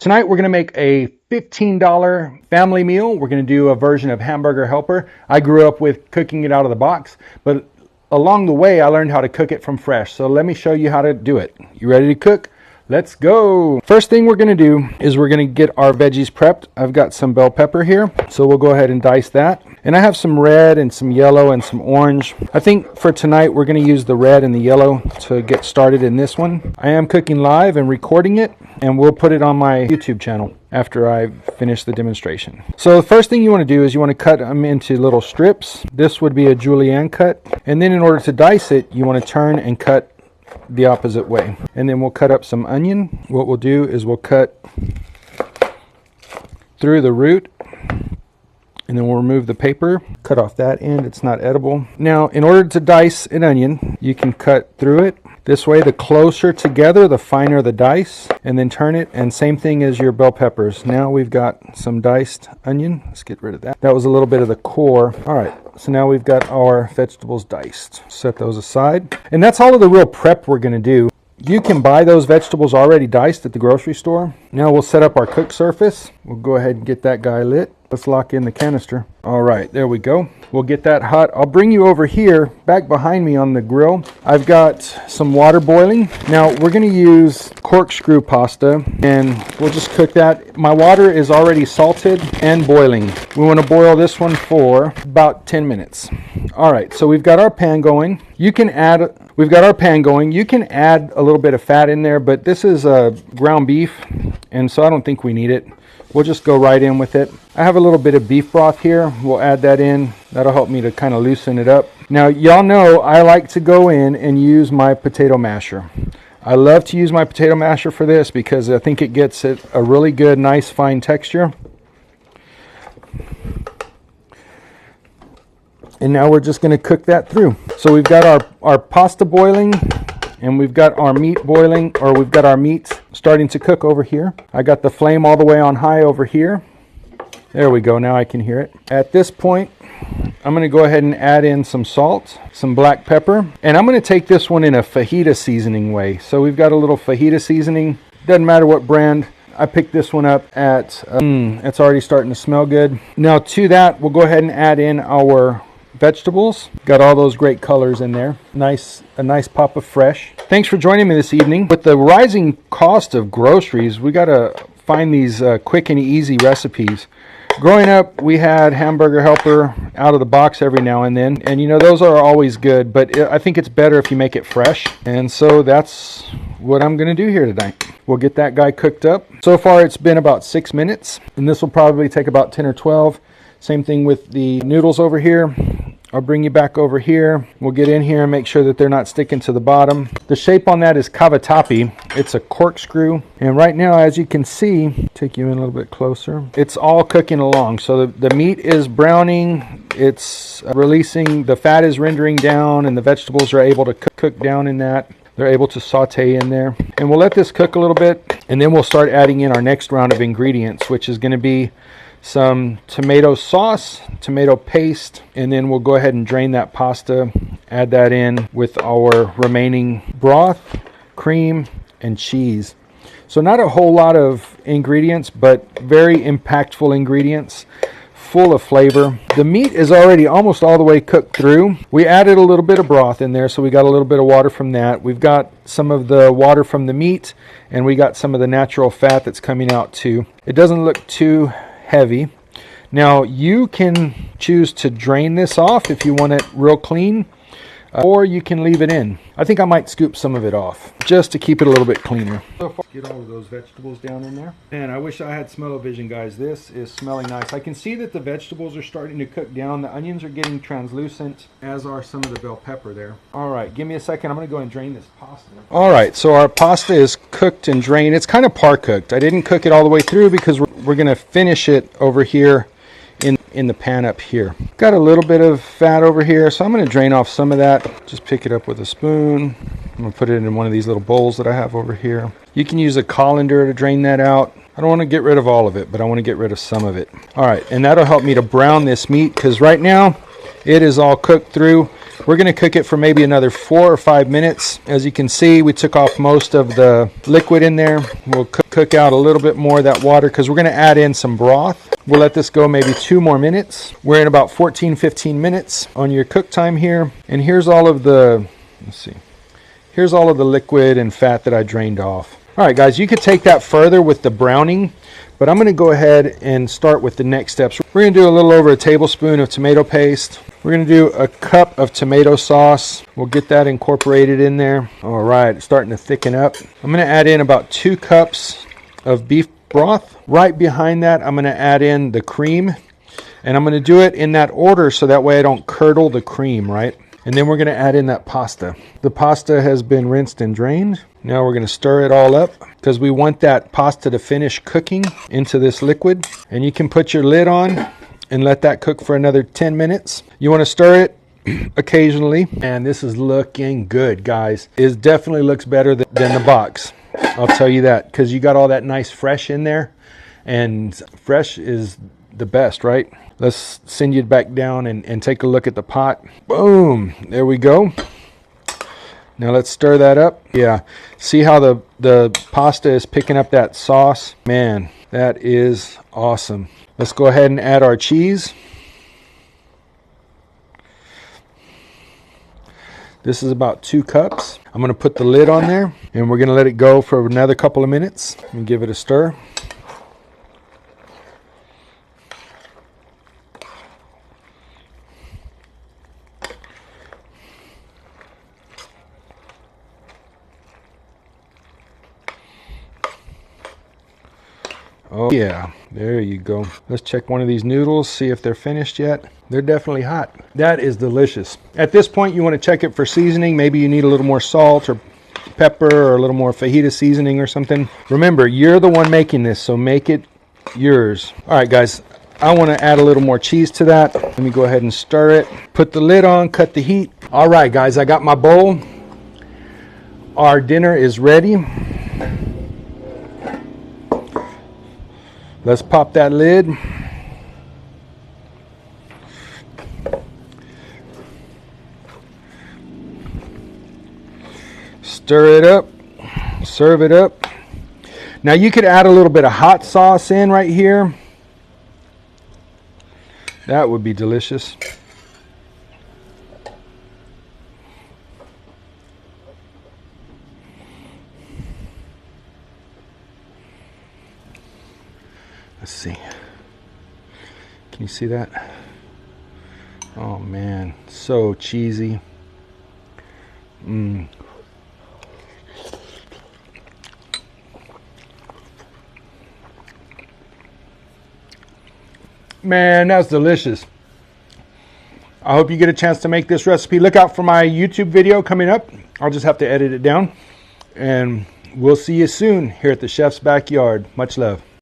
Tonight we're going to make a $15 family meal. We're going to do a version of Hamburger Helper. I grew up with cooking it out of the box, but along the way I learned how to cook it from fresh. So let me show you how to do it. You ready to cook? Let's go. First thing we're going to do is we're going to get our veggies prepped. I've got some bell pepper here, so we'll go ahead and dice that. And I have some red and some yellow and some orange. I think for tonight we're going to use the red and the yellow to get started in this one. I am cooking live and recording it, and we'll put it on my YouTube channel after I finish the demonstration. So the first thing you want to do is you want to cut them into little strips. This would be a julienne cut. And then in order to dice it, you want to turn and cut the opposite way. And then we'll cut up some onion. What we'll do is we'll cut through the root, and then we'll remove the paper, cut off that end. It's not edible. Now, in order to dice an onion, you can cut through it this way. The closer together, the finer the dice, and then turn it. And same thing as your bell peppers. Now we've got some diced onion. Let's get rid of that. That was a little bit of the core. All right, so now we've got our vegetables diced. Set those aside. And that's all of the real prep we're going to do. You can buy those vegetables already diced at the grocery store. Now we'll set up our cook surface. We'll go ahead and get that guy lit. Let's lock in the canister. All right, there we go. We'll get that hot. I'll bring you over here, back behind me on the grill. I've got some water boiling. Now we're going to use corkscrew pasta, and we'll just cook that. My water is already salted and boiling. We want to boil this one for about 10 minutes. All right, so we've got our pan going. We've got our pan going. You can add a little bit of fat in there, but this is ground beef, and so I don't think we need it. We'll just go right in with it. I have a little bit of beef broth here. We'll add that in. That'll help me to kind of loosen it up. Now, y'all know I like to go in and use my potato masher. I love to use my potato masher for this because I think it gets it a really good, nice, fine texture. And now we're just going to cook that through. So we've got our pasta boiling, and we've got our meat boiling, or we've got our meat starting to cook over here. I got the flame all the way on high over here. There we go, now I can hear it. At this point, I'm going to go ahead and add in some salt, some black pepper, and I'm going to take this one in a fajita seasoning way. So we've got a little fajita seasoning. Doesn't matter what brand. I picked this one up at, it's already starting to smell good. Now to that, we'll go ahead and add in our vegetables. Got all those great colors in there. A nice pop of fresh. Thanks for joining me this evening. With the rising cost of groceries, we got to find these quick and easy recipes. Growing up, we had Hamburger Helper out of the box every now and then, and you know, those are always good, but I think it's better if you make it fresh, and so that's what I'm going to do here tonight. We'll get that guy cooked up. So far it's been about 6 minutes, and this will probably take about 10 or 12. Same thing with the noodles over here. I'll bring you back over here. We'll get in here and make sure that they're not sticking to the bottom. The shape on that is cavatappi. It's a corkscrew. And right now, as you can see, take you in a little bit closer, it's all cooking along. So the meat is browning. It's releasing, the fat is rendering down, and the vegetables are able to cook down in that. They're able to saute in there. And we'll let this cook a little bit, and then we'll start adding in our next round of ingredients, which is going to be some tomato sauce, tomato paste, and then we'll go ahead and drain that pasta, add that in with our remaining broth, cream, and cheese. So not a whole lot of ingredients, but very impactful ingredients, full of flavor. The meat is already almost all the way cooked through. We added a little bit of broth in there, so we got a little bit of water from that. We've got some of the water from the meat, and we got some of the natural fat that's coming out too. It doesn't look too heavy. Now you can choose to drain this off if you want it real clean, or you can leave it in. I think I might scoop some of it off just to keep it a little bit cleaner. Get all of those vegetables down in there. And I wish I had smell-o-vision, guys. This is smelling nice. I can see that the vegetables are starting to cook down. The onions are getting translucent, as are some of the bell pepper there. All right, give me a second. I'm going to go and drain this pasta. All right, so our pasta is cooked and drained. It's kind of par-cooked. I didn't cook it all the way through because we're going to finish it over here in the pan up here. Got a little bit of fat over here, so I'm going to drain off some of that. Just pick it up with a spoon. I'm going to put it in one of these little bowls that I have over here. You can use a colander to drain that out. I don't want to get rid of all of it, but I want to get rid of some of it. All right, and that'll help me to brown this meat, because right now it is all cooked through. We're going to cook it for maybe another 4 or 5 minutes. As you can see, we took off most of the liquid in there. We'll cook out a little bit more of that water because we're going to add in some broth. We'll let this go maybe 2 more minutes. We're in about 14-15 minutes on your cook time here. And here's all of the, let's see, here's all of the liquid and fat that I drained off. All right, guys, you could take that further with the browning, but I'm going to go ahead and start with the next steps. We're going to do a little over a tablespoon of tomato paste. We're going to do a cup of tomato sauce. We'll get that incorporated in there. All right, it's starting to thicken up. I'm going to add in about 2 cups of beef broth. Right behind that, I'm going to add in the cream, and I'm going to do it in that order so that way I don't curdle the cream, right? And then we're going to add in that pasta. The pasta has been rinsed and drained. Now we're going to stir it all up because we want that pasta to finish cooking into this liquid. And you can put your lid on and let that cook for another 10 minutes. You want to stir it occasionally. And this is looking good, guys. It definitely looks better than the box. I'll tell you that, because you got all that nice fresh in there. And fresh is the best, right? Let's send you back down and take a look at the pot. Boom, there we go. Now let's stir that up. Yeah, see how the pasta is picking up that sauce? Man, that is awesome. Let's go ahead and add our cheese. This is about 2 cups. I'm going to put the lid on there, and we're going to let it go for another couple of minutes and give it a stir. Oh yeah, there you go. Let's check one of these noodles, see if they're finished yet. They're definitely hot. That is delicious. At this point, you want to check it for seasoning. Maybe you need a little more salt or pepper or a little more fajita seasoning or something. Remember, you're the one making this, so make it yours. All right, guys, I want to add a little more cheese to that. Let me go ahead and stir it. Put the lid on, cut the heat. All right, guys, I got my bowl. Our dinner is ready. Let's pop that lid. Stir it up. Serve it up. Now you could add a little bit of hot sauce in right here. That would be delicious. Let's see. Can you see that? Oh man, so cheesy. Man, that's delicious. I hope you get a chance to make this recipe. Look out for my YouTube video coming up. I'll just have to edit it down. And we'll see you soon here at the Chef's Backyard. Much love.